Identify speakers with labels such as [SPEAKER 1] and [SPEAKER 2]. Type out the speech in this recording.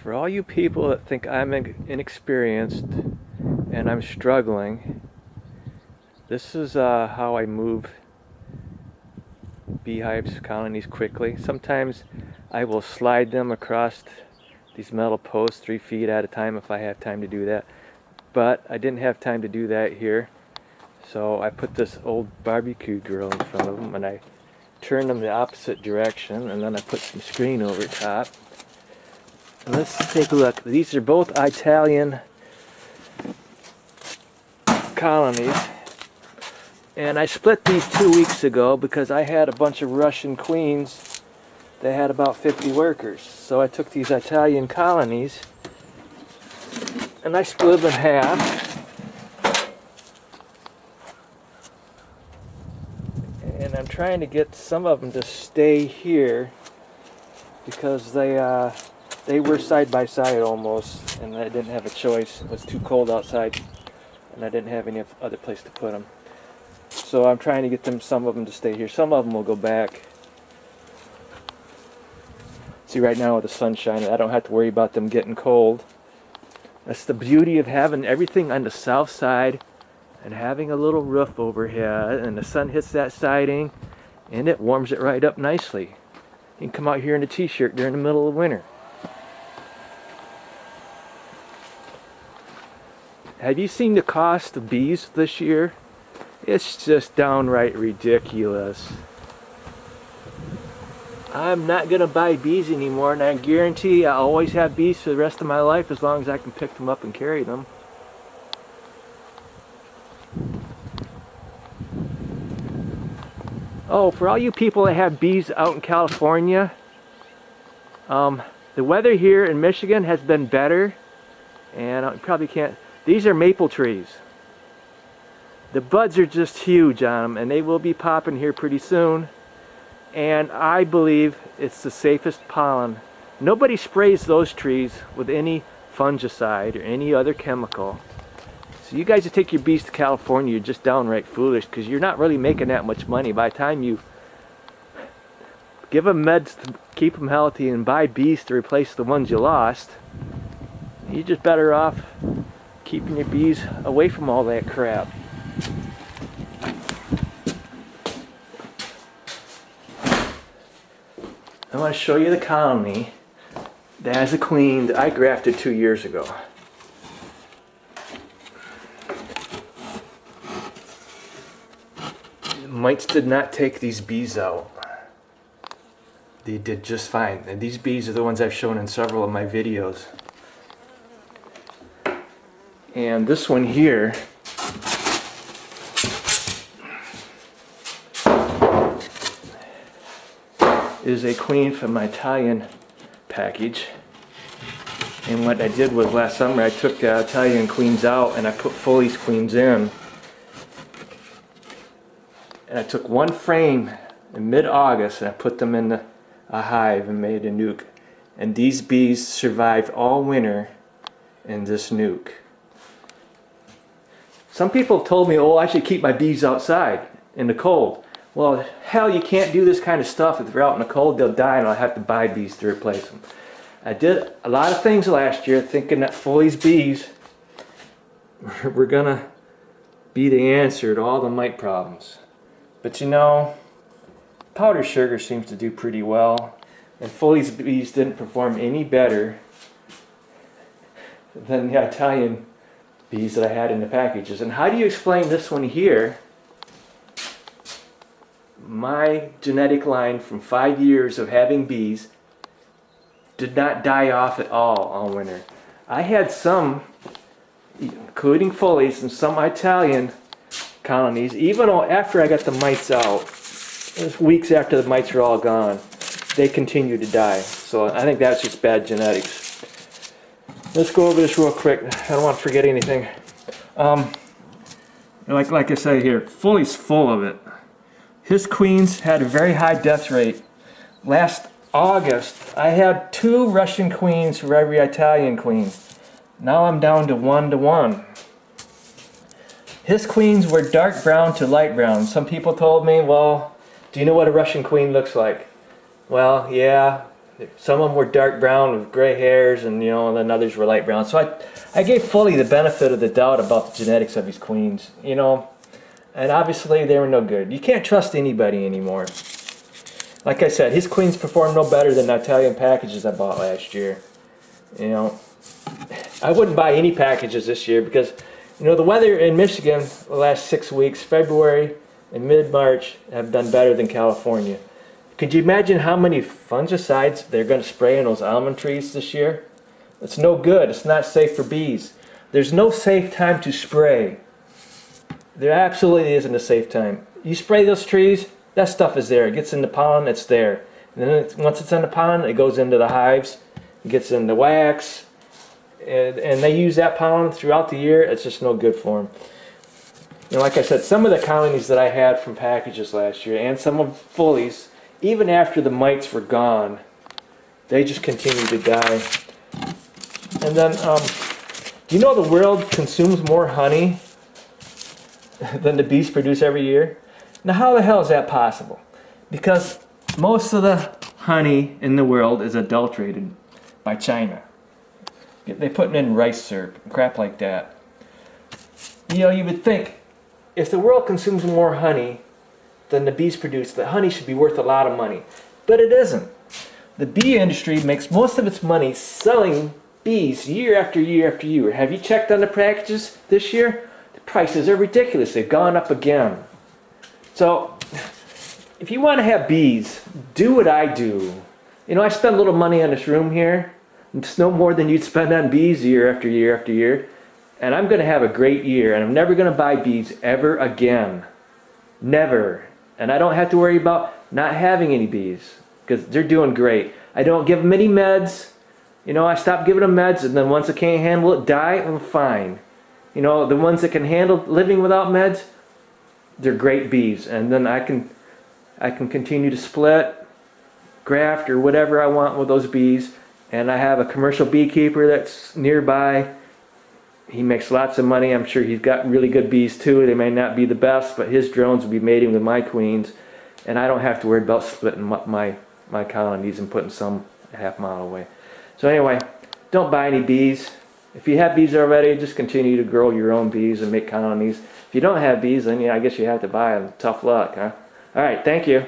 [SPEAKER 1] For all you people that think I'm inexperienced and I'm struggling, this is how I move beehives, colonies quickly. Sometimes I will slide them across these metal posts 3 feet at a time if I have time to do that. But I didn't have time to do that here. So I put this old barbecue grill in front of them and I turned them the opposite direction, and then I put some screen over top. And let's take a look. These are both Italian colonies. And I split these 2 weeks ago because I had a bunch of Russian queens that had about 50 workers. So I took these Italian colonies and I split them in half. And I'm trying to get some of them to stay here because they were side by side almost, and I didn't have a choice. It was too cold outside and I didn't have any other place to put them. So I'm trying to get some of them to stay here. Some of them will go back. See, right now with the sun shining, I don't have to worry about them getting cold. That's the beauty of having everything on the south side and having a little roof overhead, and the sun hits that siding and it warms it right up nicely. You can come out here in a t-shirt during the middle of winter. Have you seen the cost of bees this year? It's just downright ridiculous. I'm not going to buy bees anymore, and I guarantee I'll always have bees for the rest of my life as long as I can pick them up and carry them. Oh, for all you people that have bees out in California, the weather here in Michigan has been better, and I probably can't. These are maple trees. The buds are just huge on them, and they will be popping here pretty soon. And I believe it's the safest pollen. Nobody sprays those trees with any fungicide or any other chemical. So you guys that take your bees to California, you're just downright foolish, because you're not really making that much money. By the time you give them meds to keep them healthy and buy bees to replace the ones you lost, you're just better off keeping your bees away from all that crap. I want to show you the colony that has a queen that I grafted 2 years ago. Mites did not take these bees out. They did just fine. And these bees are the ones I've shown in several of my videos. And this one here is a queen from my Italian package. And what I did was last summer I took the Italian queens out and I put Foley's queens in. And I took one frame in mid-August and I put them in a hive and made a nuc. And these bees survived all winter in this nuc. Some people told me, oh, I should keep my bees outside in the cold. Well, hell, you can't do this kind of stuff. If they're out in the cold, they'll die and I'll have to buy bees to replace them. I did a lot of things last year thinking that Foley's bees were gonna be the answer to all the mite problems. But you know, powdered sugar seems to do pretty well, and Foley's bees didn't perform any better than the Italian bees that I had in the packages. And how do you explain this one here? My genetic line from 5 years of having bees did not die off at all winter. I had some, including Foley's and some Italian colonies, even after I got the mites out, it was weeks after the mites were all gone, they continued to die. So I think that's just bad genetics. Let's go over this real quick. I don't want to forget anything. Like I said here, Foley's full of it. His queens had a very high death rate. Last August, I had 2 Russian queens for every Italian queen. Now I'm down to 1 to 1. His queens were dark brown to light brown. Some people told me, well, do you know what a Russian queen looks like? Well, yeah, Some of them were dark brown with gray hairs, and and then others were light brown. So I gave Foley the benefit of the doubt about the genetics of his queens, and obviously they were no good. You can't trust anybody anymore. Like I said, his queens performed no better than the Italian packages I bought last year. I wouldn't buy any packages this year because the weather in Michigan the last 6 weeks, February and mid-March, have done better than California. Could you imagine how many fungicides they're going to spray in those almond trees this year? It's no good. It's not safe for bees. There's no safe time to spray. There absolutely isn't a safe time. You spray those trees, that stuff is there. It gets into pollen, it's there. And then once it's in the pollen, it goes into the hives, it gets into wax, and they use that pollen throughout the year. It's just no good for them. Like I said, some of the colonies that I had from packages last year, and some of Foley's, even after the mites were gone, they just continued to die. And then, do you know the world consumes more honey than the bees produce every year? Now, how the hell is that possible? Because most of the honey in the world is adulterated by China. They put it in rice syrup and crap like that. You would think, if the world consumes more honey than the bees produce, the honey should be worth a lot of money. But it isn't. The bee industry makes most of its money selling bees year after year after year. Have you checked on the packages this year? The prices are ridiculous. They've gone up again. So, if you want to have bees, do what I do. I spend a little money on this room here. It's no more than you'd spend on bees year after year after year. And I'm going to have a great year, and I'm never going to buy bees ever again. Never. And I don't have to worry about not having any bees, because they're doing great. I don't give them any meds. I stop giving them meds, and then once I can't handle it, die, I'm fine. The ones that can handle living without meds, they're great bees. And then I can continue to split, graft, or whatever I want with those bees. And I have a commercial beekeeper that's nearby. He makes lots of money. I'm sure he's got really good bees too. They may not be the best, but his drones will be mating with my queens, and I don't have to worry about splitting my colonies and putting some a half mile away. So anyway, don't buy any bees. If you have bees already, just continue to grow your own bees and make colonies. If you don't have bees, then I guess you have to buy them. Tough luck, huh? All right, thank you.